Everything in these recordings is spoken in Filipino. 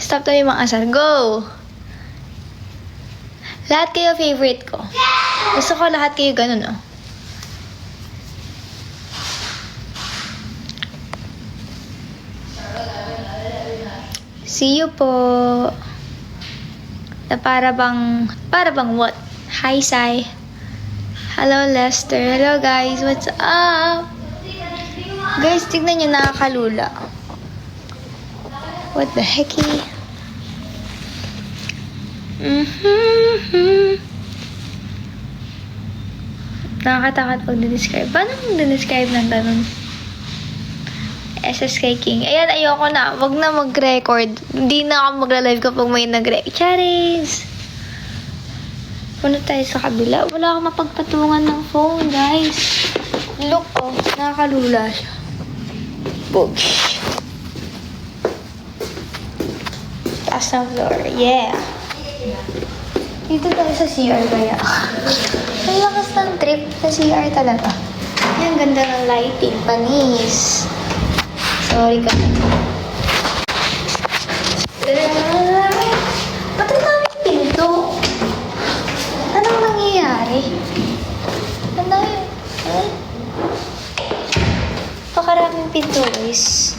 Stop tayo mga asar. Go! Lahat kayo favorite ko. Gusto ko lahat kayo ganun, oh. See you po. Na para bang what? Hi, Sai. Hello, Lester. Hello, guys. What's up? Guys, tignan nyo, nakakalula. What the hecky? Nakakatakot pag describe. Paano describe ng ganun? SSK King. Ayan, ayoko na. Wag na mag-record. Hindi na ako magla-live kapag may nag-record. Charis! Punta tayo sa kabila. Wala akong mapagpatungan ng phone, guys. Look, oh. Nakakalula siya. Boosh. Taas ng floor. Yeah. Dito tayo sa CR kaya. Ang lakas ng trip sa CR talaga. Ang ganda ng lighting. Panis. Sorry ka. Ba't ang daming pinto? Anong nangyayari? Ano yun? Pakaraming pinto, guys.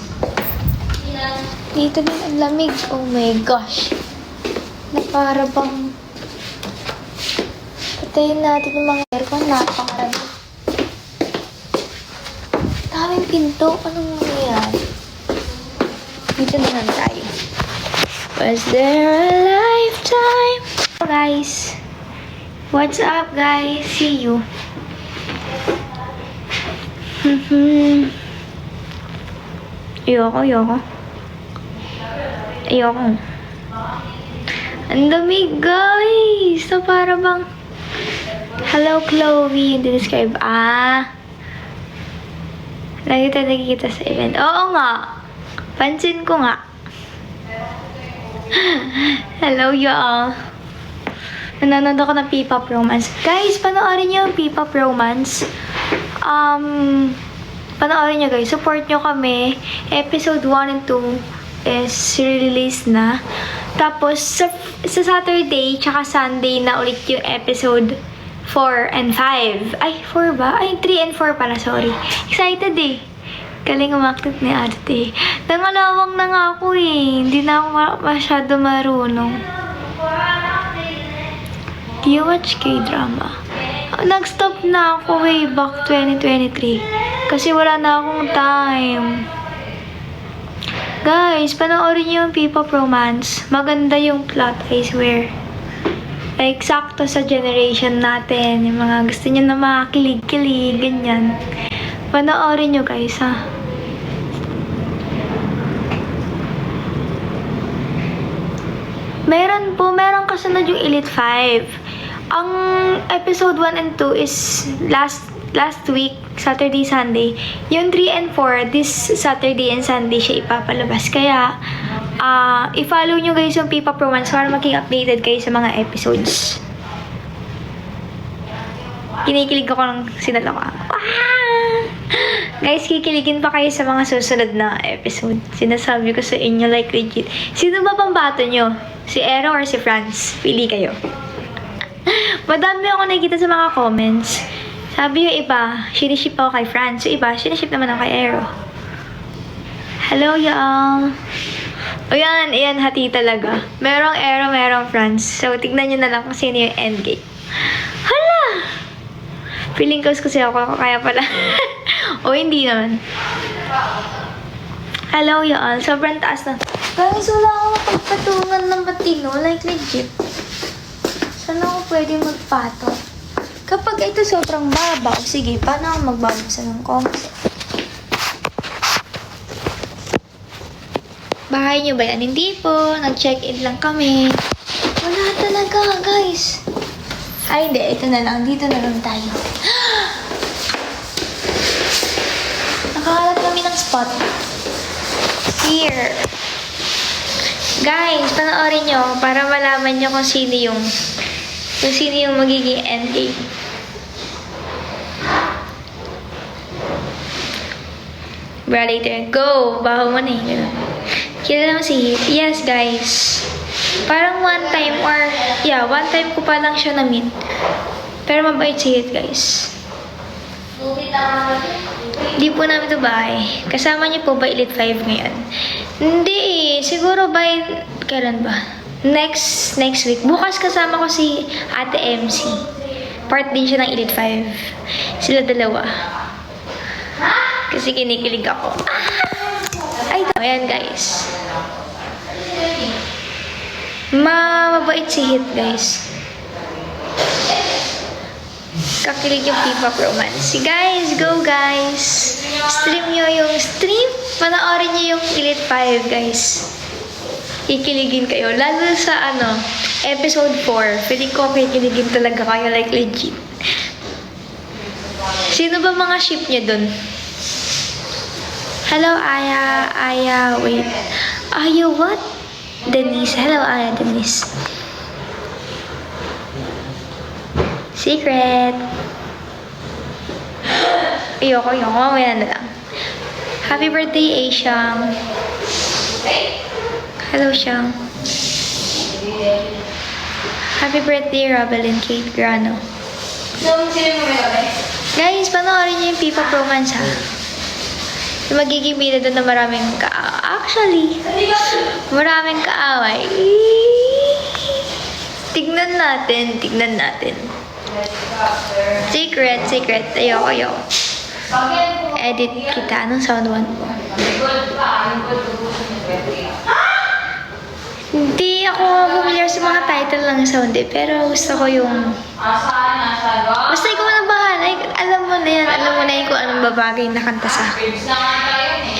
Dito din ang lamig. Oh my gosh. Na para bang... Patayin natin yung mga aircon. Napakarami. Daming pinto. Anong nangyayari? Dito na lang tayo. Was there a lifetime? Hello guys. What's up guys? See you. Ayoko. Ang dami guys. So para bang... Hello Chloe. Yung describe. Lagi tayo nakikita sa event. Oo nga. Pansin ko nga. Hello y'all. Nanonood ako ng P-pop romance. Guys, panoorin nyo yung P-pop romance. Panoorin nyo guys. Support nyo kami. Episode 1 and 2 is released na. Tapos, sa Saturday, tsaka Sunday na ulit yung episode 4 and 5. Ay, 4 ba? Ay, 3 and 4 pala, sorry. Excited eh. Galing umakit ni ate. Nangalawang na nga ako eh. Hindi na ako masyado marunong. Do you watch K-drama? Nag-stop na ako way back 2023. Kasi wala na akong time. Guys, panoorin niyo yung P-pop romance. Maganda yung plot, I swear. Like, sakto sa generation natin. Yung mga gusto niyo na makakilig-kilig, ganyan. Panoorin nyo guys, ha? Meron kasunod yung Elite 5. Ang episode 1 and 2 is last week, Saturday, Sunday. Yung 3 and 4, this Saturday and Sunday siya ipapalabas. Kaya, i-follow nyo guys yung P-pop romance para maging updated kayo sa mga episodes. Kinikilig ako ng sinala ko. Guys, kikiligin pa kayo sa mga susunod na episode. Sinasabi ko sa inyo like legit. Sino ba pambato nyo? Si Ero or si Franz? Pili kayo. Madami ako nakikita sa mga comments. Sabi yung iba, siniship ako kay Franz. Yung iba, siniship naman ako kay Ero. Hello, y'all. O yan, hati talaga. Merong Ero, merong Franz. So, tignan nyo na lang kung sino yung endgame. Hala! Feeling ko kasi ako, kaya pala. O, hindi naman. Hello, y'all. Sobrang taas na. Guys, wala akong mapagpatungan ng matino. Like, legit. Saan ako pwede magpato? Kapag ito sobrang baba, o sige, paano ako magbabasa ng comments? Bahay nyo ba yan? Hindi po. Nag-check-in lang kami. Wala talaga, guys. Ay, hindi. Ito na lang. Dito na lang tayo. Nakakalap kami ng spot. Here. Guys, panoorin nyo para malaman nyo kung sino yung magiging endgame. Bra later. Go! Baho mo na eh. Kilala mo si Hit? Yes, guys. Parang one time ko pa lang siya na-meet. Pero mabait si Hit, guys. Hindi po namin ito bahay. Kasama niyo po ba Elite 5 ngayon? Hindi eh. Siguro by... Kailan ba? Next week. Bukas kasama ko si Ate MC. Part din siya ng Elite 5. Sila dalawa. Kasi kinikilig ako. Ay, ayan guys. Mabait si Hit, guys. Kakilig yung P-pop romance. Guys, go guys! Stream nyo yung stream. Panoorin nyo yung Elite 5, guys. Kikiligin kayo. Lalo sa episode 4. Feeling ko kikiligin talaga kayo, like legit. Sino ba mga ship nyo dun? Hello, Aya, wait. Aya, what? Denise. Hello, Aya, Denise. Secret. Ayoko. Mamaya na lang. Happy birthday, Aishang. Hello, Shang. Happy birthday, Robelyn Kate Grano. Guys, panoorin niyo yung Pipa Romance, ha? Yung magiging bida doon na maraming Actually, maraming kaaway. Tignan natin. Secret. Ayoko. Edit kita. Anong sound one po? Hindi ako familiar sa mga title ng sound eh. Pero gusto ko yung... Basta ikaw na bahala. Alam mo na yan kung anong babagay na kanta sa akin.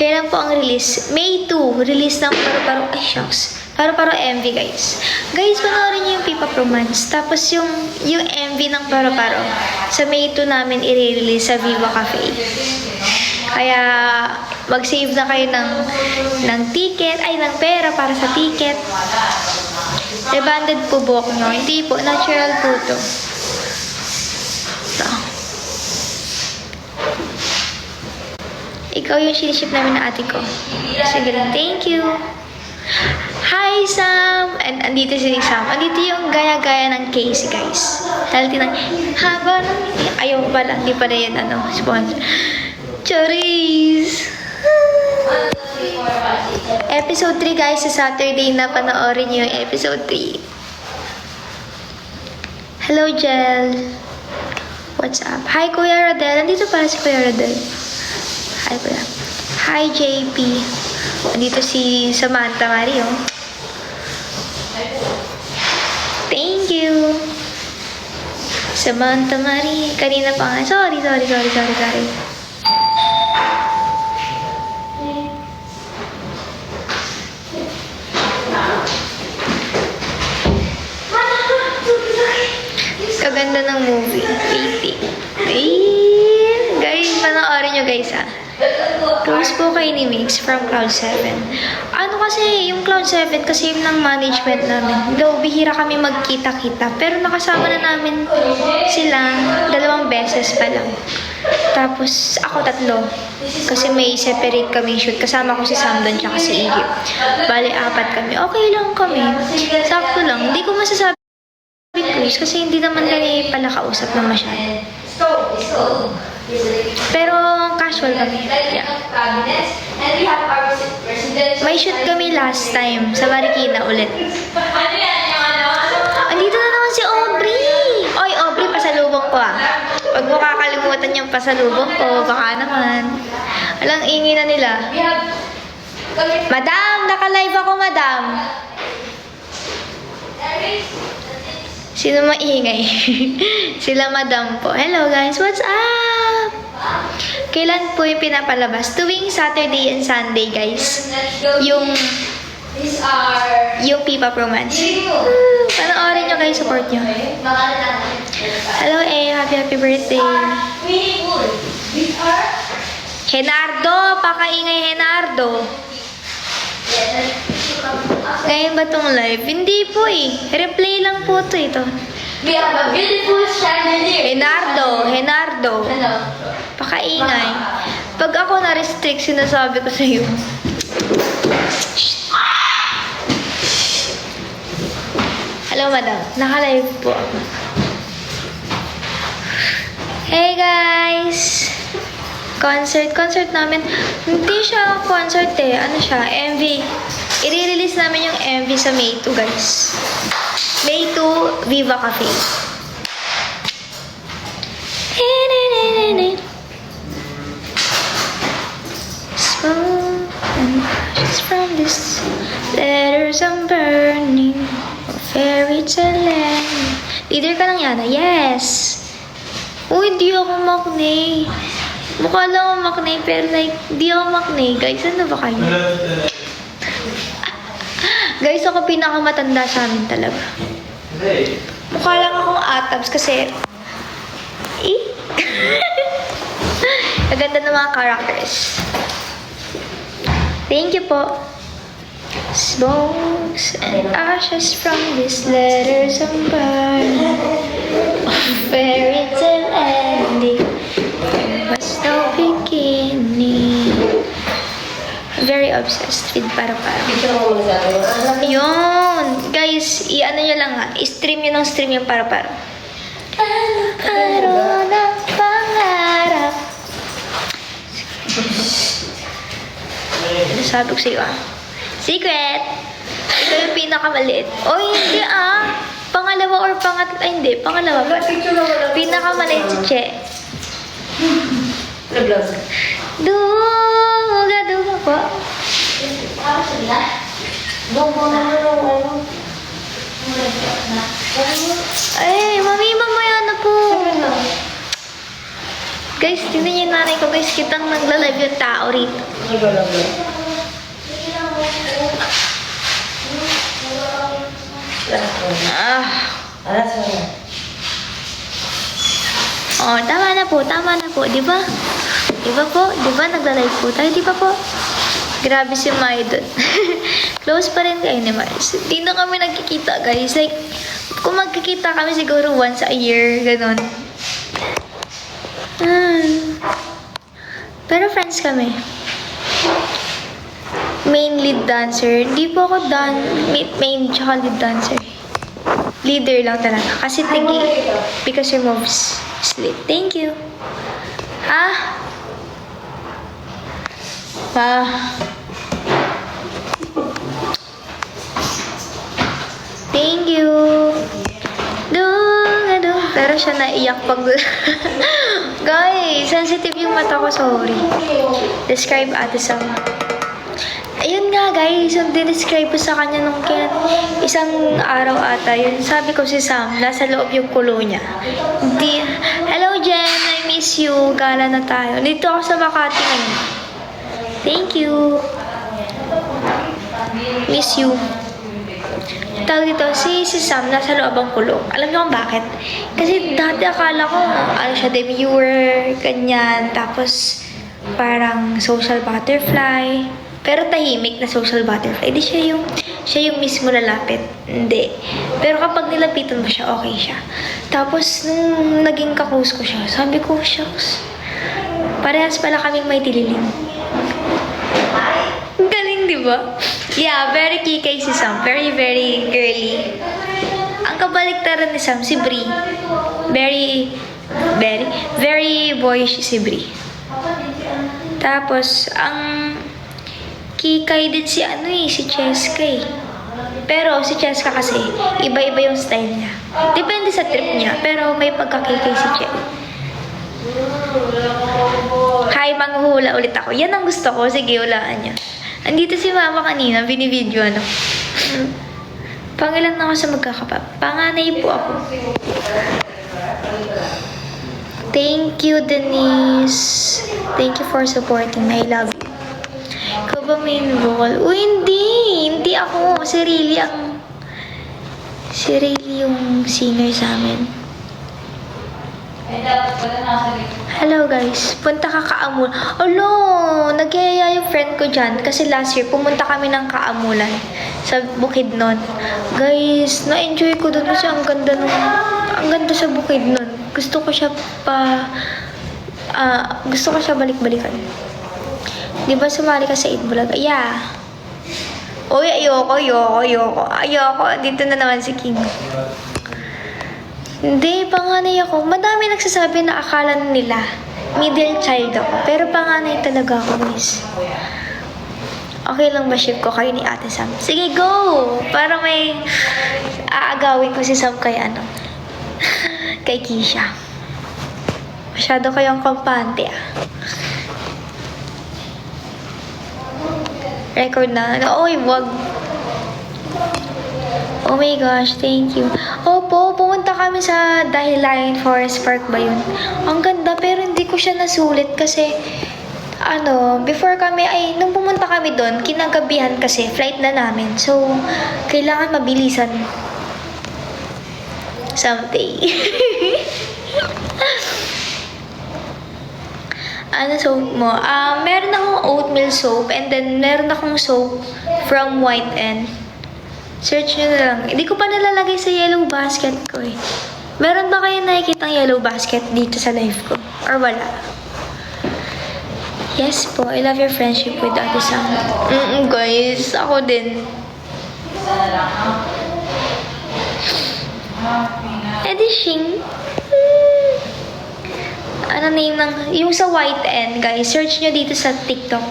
Kailan po ang release? May 2. Release ng Paro-Paro. Ay, shucks. Paro-Paro MV, guys. Guys, panoorin niyo yung P-pop romance. Tapos yung MV ng Paro-Paro. Sa May 2 namin i-release sa Viva Cafe. Kaya mag-save na kayo ng ticket, ng pera para sa ticket. Rebanded po buhok nyo. Hindi po, natural po to. So. Ikaw yung siniship namin na ate ko. Sige lang, thank you. Hi, Sam! And andito si Sam. Andito yung gaya-gaya ng Casey, guys. Dahil haba ng... Ayaw pala, hindi pa na yan, sponsor. Charis! Episode 3, guys, sa Saturday na panoorin niyo yung episode 3. Hello, Jel. What's up? Hi, Kuya Rodel. Nandito pala si Kuya Rodel. Hi, Kuya. Hi, JP. Nandito si Samantha Mario. Thank you. Samantha Marie. Kanina pa nga. Sorry. Kaganda ng movie. Waiting. Guys, panoorin nyo guys ha. Close po kay ni Mix from Cloud7. Kasi, yung Cloud7 kasi yung ng management namin. Though, bihira kami magkita-kita. Pero nakasama na namin sila 2 beses pa lang. Tapos, ako 3. Kasi may separate kami shoot. Kasama ko si Sam doon tsaka si Iggy. Bale, 4 kami. Okay lang kami. Sakto lang. Hindi ko masasabi close kasi hindi naman kami pala kausap na masyado. Pero casual kami. Yeah. May shoot kami last time sa Marikina ulit. Andito na naman si Aubrey. Oy, Aubrey, pasalubong ko ah. Huwag mo kakalimutan yung pasalubong ko. Baka naman. Alang ingin na nila. Madam, naka-live ako, madam. Sino maingay? Sila madam po. Hello guys, what's up? Kailan po yung pinapalabas? Tuwing Saturday and Sunday, guys. Yung P-pop romance. Panoorin nyo guys, support nyo. Hello happy birthday. Henardo, pakaingay Henardo. Ngayon ba tong live? Hindi po eh. Replay lang po ito. We have a beautiful chandelier. Henardo. Hello. Pakaingay. Pag ako na-restrict, sinasabi ko sa'yo. madam. Naka-live po ako. Hey guys! Concert namin. Hindi siya concert eh. Ano siya? MV. I-release namin yung MV sa May 2, guys. May 2, Viva Cafe. Smoke and ashes from this letters I'm burning. A fairy tale ending. Leader ka lang, Yana. Yes! Uy, di ako maknay. Mukha lang ako maknay, pero like, di ako maknay. Guys, ano ba kayo? Guys, ako pinakamatanda sa amin talaga. Mukha lang akong atabs kasi... Maganda ng mga characters. Thank you po. Smokes and ashes from these letters I'm burning. A fairy tale ending. There was no beginning. I'm very obsessed with para-para. Yun! Guys, i-ano nyo lang ha. I-stream nyo ng stream yung para-para. Araw ng pangarap. Ano sabi ko sa'yo ah? Secret! Ito yung pinakamaliit. O hindi ah! Pangalawa or pangatlo. Ay hindi, pangalawa. Pinakamaliit si Che. Duga po. Ay, mami, mamaya na po. Guys, tingnan niyo yung nanay ko. Guys, kitang nagla-live yung tao rito. Oh, tama na po, di ba? Di ba po? Di ba nagla-live po tayo, di ba po? Grabe si Maidon. Close pa rin kayo ni Mars. Hindi na kami nagkikita, guys. Like, kung magkikita kami siguro once a year, ganun. Pero friends kami. Main lead dancer. Hindi po ako main tsaka lead dancer. Leader lang talaga. Kasi because your moves slip. Thank you. Ha? Thank you. Pero siya naiyak pag... Guys, sensitive yung mata ko. Sorry. Describe Ate Sam. Ayun nga guys, yung dinescribe ko sa kanya nung isang araw ata, yun sabi ko si Sam, nasa loob yung kulo niya. Hello Jen, I miss you, gala na tayo. Dito ako sa Makati ngayon. Thank you. Miss you. Tawag dito, si Sam nasa loob ang kulo. Alam niyo kung bakit? Kasi dati akala ko, ano siya, demure, ganyan, tapos parang social butterfly. Pero tahimik na social butterfly. Di siya yung mismo lalapit. Hindi. Pero kapag nilapitan mo siya, okay siya. Tapos, nung naging kaklose ko siya, sabi ko, shucks, parehas pala kaming may tililim. Galing, di ba? Yeah, very kikay si Sam. Very, very girly. Ang kabaliktaran ni Sam, si Brie. Very boyish si Brie. Tapos, ang kikay din si si Cheska eh. Pero si Cheska kasi, iba-iba yung style niya. Depende sa trip niya, pero may pagkakikay si Che. Hi, manghuhula ulit ako. Yan ang gusto ko. Sige, hulaan niya. Andito si Mama kanina, binibidyo ano. Pangilan na ako sa magkakapap. Panganay po ako. Thank you, Denise. Thank you for supporting me. I love you. Ikaw ba main vocal? Uy, hindi! Hindi ako. Si Riley yung singer sa amin. Hello guys. Punta ka Kaamulan. Alo! Nagyaya yung friend ko dyan. Kasi last year, pumunta kami ng Kaamulan. Sa Bukidnon. Guys, na-enjoy ko doon kasi ang ganda sa Bukidnon. Gusto ko siya balik-balikan. Di ba sumali ka sa Eid Bulaga? Yeah. Uy, ayoko. Dito na naman si King. Hindi, panganay ako. Madami nagsasabi na akala nila middle child ako. Pero panganay talaga ako, guys. Okay lang ba ship ko kayo ni Ate Sam? Sige, go! Para may aagawin ko si Sam kay ano. Kay Kisha. Masyado kayong kampante ah. Record na. Oy, wag. Oh my gosh, thank you. Opo, pumunta kami sa Dahilayan Forest Park ba yun? Ang ganda, pero hindi ko siya nasulit kasi before kami, nung pumunta kami doon, kinagabihan kasi, flight na namin. So, kailangan mabilisan. Someday. Ano soap mo? Meron akong oatmeal soap and then meron akong soap from White N. Search nyo na lang. Hindi ko pa nalalagay sa yellow basket ko eh. Meron ba kayo nakikita ng yellow basket dito sa live ko? Or wala? Yes po, I love your friendship with Ate Sam. Guys, ako din. Edishing. Ano name ng... Yung sa White N, guys. Search nyo dito sa TikTok.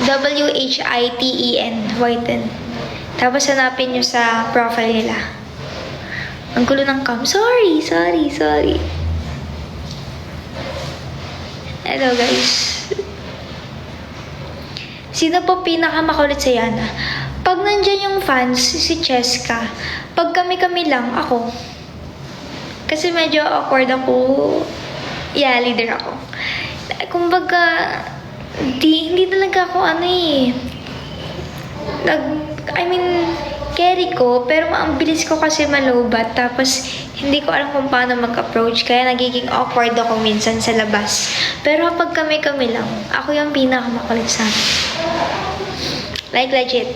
WHITEN. White N. Tapos hanapin nyo sa profile nila. Ang gulo ng cam. Sorry. Hello, guys. Sino po pinakamakulit sa Yana? Pag nandyan yung fans, si Cheska. Pag kami-kami lang, ako. Kasi medyo awkward ako. Yeah, leader ako. Kumbaga, hindi talaga ako carry ko, pero ang bilis ko kasi malobat. Tapos, hindi ko alam kung paano mag-approach. Kaya nagiging awkward ako minsan sa labas. Pero kapag kami-kami lang, ako yung pinakamakulit sa amin. Like, legit.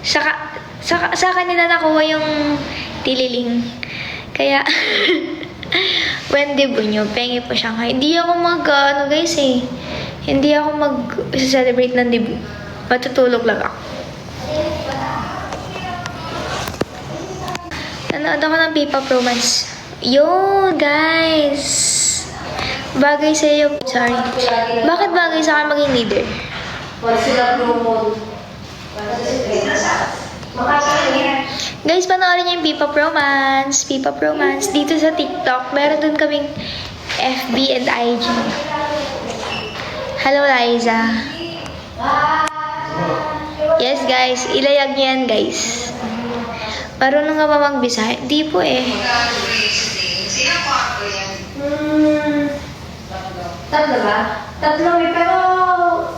Sa kanila nakuha yung tililing. Kaya, when debut nyo, pengi po Shanghai. Hindi ako hindi ako mag-celebrate ng debut. Matutulog lang ako. Nanood ako ng P-Pop Romance. Yun, guys! Bagay sa'yo. Sorry. Bakit bagay sa akin maging leader? Guys, panoorin niyo yung P-Pop Romance. P-Pop Romance. Dito sa TikTok, meron dun kaming FB and IG. Hello, Liza. Yes, guys. Ilayag niyo yan, guys. Marunong nga ba mag-Bisaya? Di po eh. Sino po ako yan? Tatlo ba? Tatlo pero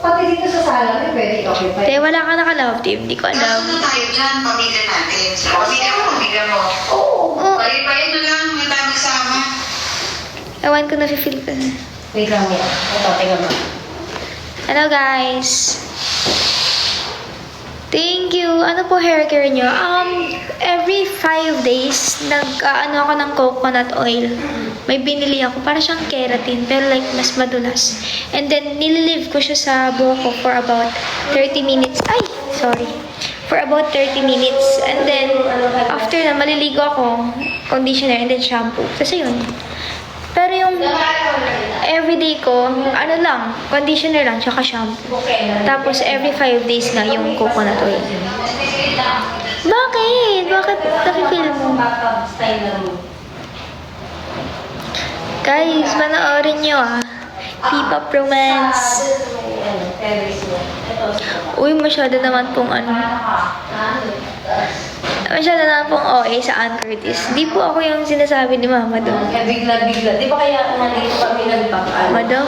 pati dito sa sala, pwede okay pa. Te, wala ka naka-love team. Di ko alam. Ano tayo dyan, pamilya natin? Pamilya mo. Oo. Pari-pari na lang, may tayo magsama. Ewan ko na-feel ko. Wait lang yan. Ito, tingnan mo. Hello, guys. Thank you. Ano po hair care nyo? Every 5 days, ako ng coconut oil. May binili ako. Para siyang keratin, pero like, mas madulas. And then, nililive ko siya sa buhok ko for about 30 minutes. Ay! Sorry. For about 30 minutes. And then, after na, maliligo ako, conditioner, and then shampoo. Kasi yun. Pero yung everyday ko, conditioner lang, tsaka shampoo. Tapos every 5 days na yung coconut oil. Bakit? Bakit nakifeel mo? Guys, panoorin nyo P-Pop Romance. Uy, masyado naman pong Masyado naman pong OA sa Ann Curtis. Di po ako yung sinasabi ni Mama doon. Bigla. Di ba kaya nandito kami nagbakan? Madam.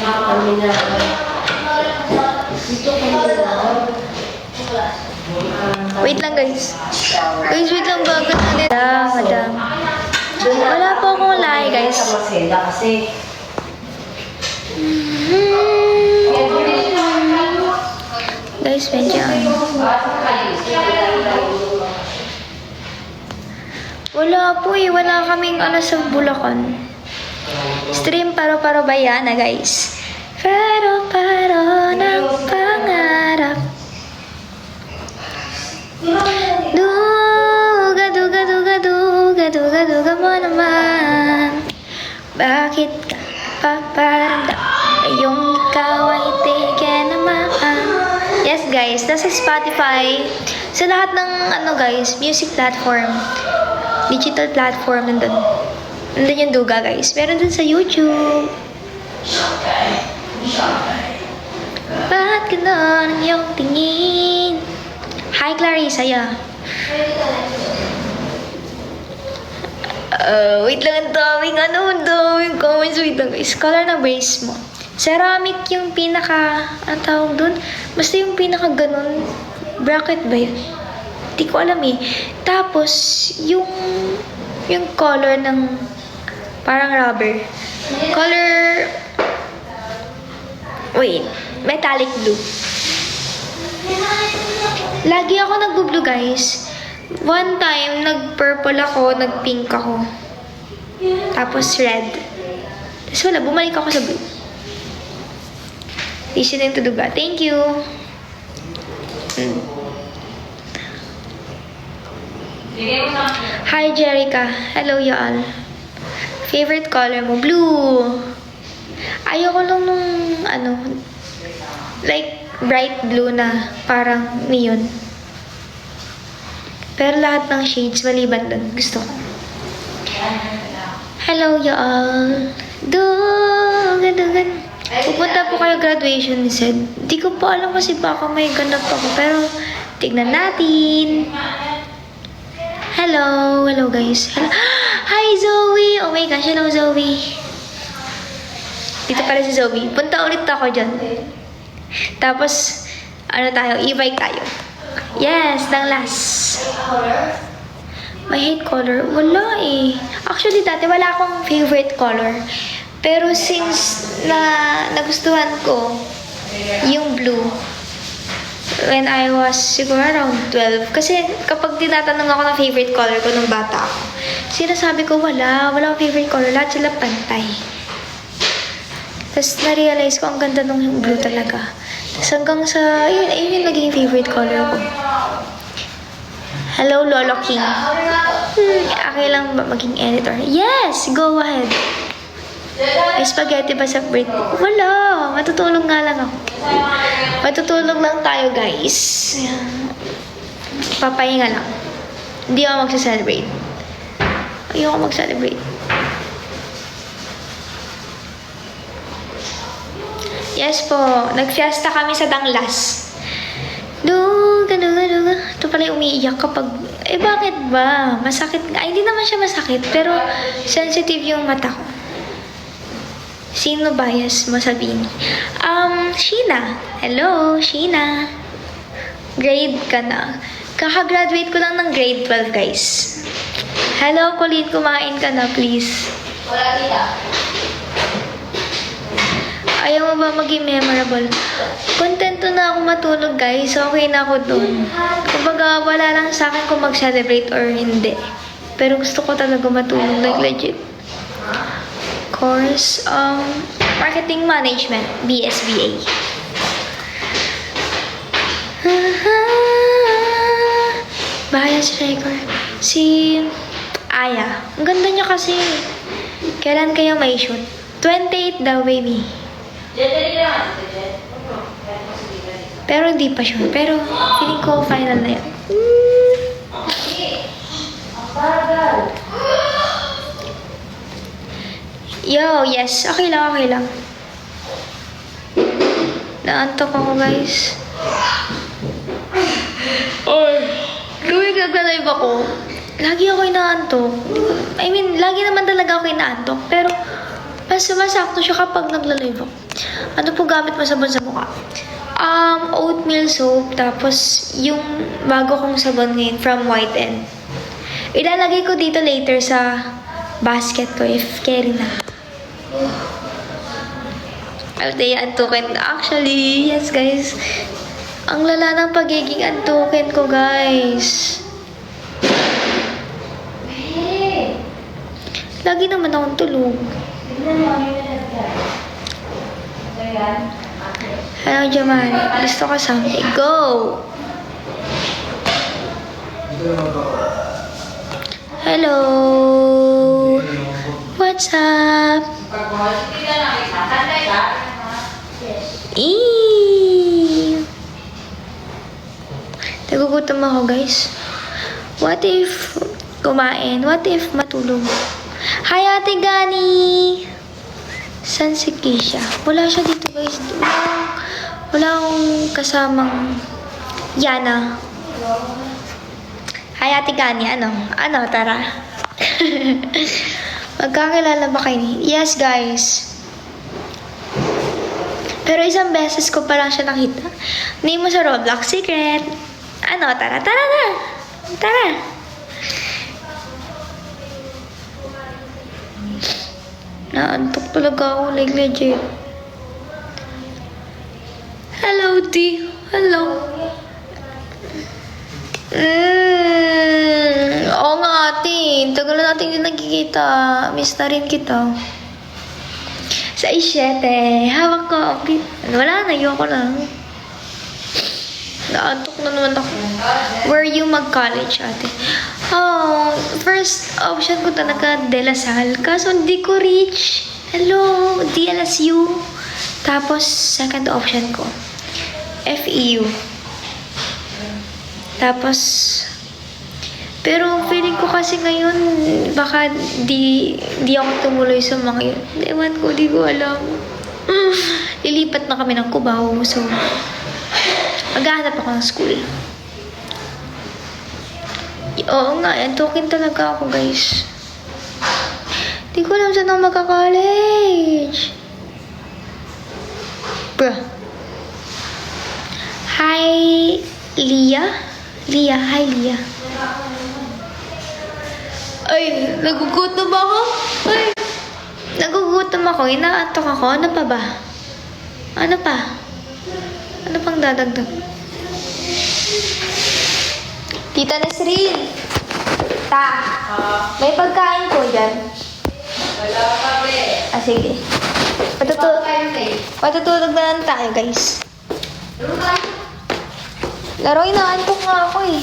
Kami na. Wait lang, guys. Guys, wait lang bago na. Madam. Wala po akong lahi, guys. Kasi Guys, medyo wala po eh. Wala kaming sa Bulacan. Stream paro-paro bayana, guys. Paro-paro ng pangarap. Duga-duga mo naman. Bakit ka paparamdam? Ngayong ikaw ay teke naman. Yes guys, nasa Spotify. Sa lahat ng guys, music platform, digital platform, nandun yung Duga guys. Meron dun sa YouTube. Bakit ganon ang iyong tingin? Hi Clarissa, yeah. Wait lang, ang daming comments. Wait lang guys. Color na brace mo. Ceramic yung pinaka, ang tawag dun? Basta yung pinaka ganon. Bracket ba yun? Di ko alam eh. Tapos, yung color ng parang rubber. Color, wait, metallic blue. Lagi ako nagbo-blue guys. One time, nag-purple ako, nag-pink ako. Tapos red. Tapos wala, bumalik ako sa blue. Listening to Duga. Thank you. Hi Jerica. Hello y'all. Favorite color mo? Blue. Ayoko lang nung like bright blue na parang neon. Pero lahat ng shades maliban dun. Gusto ko. Hello y'all. Dugan. Pupunta po kayo graduation ni Sed. Di ko pa alam kasi baka may ganap ako. Pero tignan natin. Hello guys. Hello. Hi Zoe. Oh my gosh, hello Zoe. Dito pala si Zoe. Punta ulit ako dyan. Tapos, e-bike tayo. Yes, ng last. My hate color? Wala eh. Actually, dati wala akong favorite color. Pero since nagustuhan ko yung blue when I was siguro around 12. Kasi kapag tinatanong ako ng favorite color ko nung bata ako, sinasabi ko wala akong favorite color. Lahat sila pantay. Tapos na-realize ko ang ganda nung blue talaga. Tapos hanggang sa, ayun yung naging favorite color ko. Hello, Lolo King. Okay lang ba maging editor? Yes! Go ahead. May spaghetti ba sa birthday? Wala! Matutulog nga lang ako. Matutulog lang tayo, guys. Papahinga lang. Hindi ako magsa-celebrate. Ayoko mag-celebrate. Yes po. Nag-fiesta kami sa Danglas. Duga. Ito pala yung umiiyak kapag... bakit ba? Masakit nga. Ay, hindi naman siya masakit. Pero sensitive yung mata ko. Sino bias mo sabihin? Sheena. Hello, Sheena. Grade ka na. Kaka-graduate ko lang ng grade 12, guys. Hello, Colleen. Kumain ka na, please. Wala tita. Ayaw mo ba maging memorable? Kontento na ako matulog, guys. Okay na ako dun. Kumbaga, wala lang sa akin kung mag-celebrate or hindi. Pero gusto ko talaga matulog, like legit. Course, Marketing Management, BSBA. Bias record. Si Aya. Ang ganda niya kasi. Kailan kayo may shoot? 28 daw, baby. Pero hindi pa sure. Pero feeling ko final na yan. Yo, yes. Okay lang. Naantok ako, guys. Gawin gagalive ako. Lagi ako inaantok. I mean, lagi naman talaga ako inaantok. Pero, mas sumasakto siya kapag nagla-live ako. Ano po gamit mo sabon sa mukha? Oatmeal soap. Tapos, yung bago kong sabon ngayon from White N. Ilalagay ko dito later sa basket ko if carry na. Ay, antukin. Actually, yes guys. Ang lala ng pagiging antukin ko, guys. Lagi naman akong tulog. Hello, Jaman. Gusto ka something? Go! Hello. What's up? Eee. Nagugutom ako, guys. What if kumain? What if matulog? Hi, Ate Gani! San si Keisha? Wala siya dito, guys. Wala akong kasamang Yana. Hi, Ate Gani. Ano? Ano? Tara. Magkakilala ba kayo ni? Yes, guys. Pero isang beses ko pa lang siya nakita. Name mo sa Roblox Secret. Ano? Tara, tara na. Tara. Naantok talaga ako. Like, legit. Hello, T. Hello. Oo nga, ate. Tagal na natin yung nagkikita. Miss na rin kita. Sa isyete. Hawak ko. Okay. Wala na. Ayoko na. Naantok na naman ako. Where you mag-college, ate? Oh, first option ko talaga De La Salle. Kaso hindi ko reach. Hello, DLSU. Tapos, second option ko, FEU. Tapos, pero feeling ko kasi ngayon, baka di ako tumuloy sa mga yun. Ewan ko, di ko alam. Lilipat na kami ng Cubao. So, maghahanap ako ng school. Oo nga, antukin talaga ako, guys. Di ko alam saan ako magka-college. Bruh. Hi, Lia? Lia, hi, Lia. Ay, nagugutom ako. Ay, nagugutom ako. Inaantok ako. Ano pa ba? Ano pa? Ano pang dadagdag? Tita Nesrin. Ta. May pagkain ko dyan. Wala pa, be. Ah, sige. Patutulog na lang tayo, guys. Laro, inaantok nga ako eh.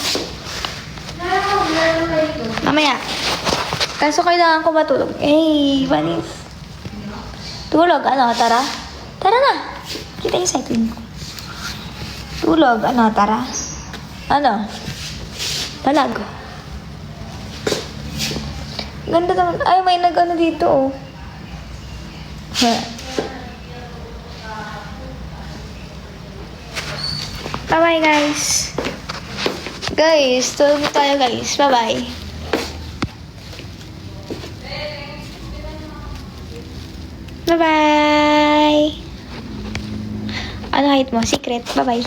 Mamaya. Kaso kailangan ko matulog. Hey, Vanis. Tulog, ano, tara? Tara na. Kita yung cycling ko. Tulog, ano, tara? Ano? Palag. Ganda naman. Ay, may nag-ano dito, oh. Bye-bye, guys. Guys, tulog na tayo, guys. Bye-bye. Bye-bye. Ano height mo? Secret. Bye-bye.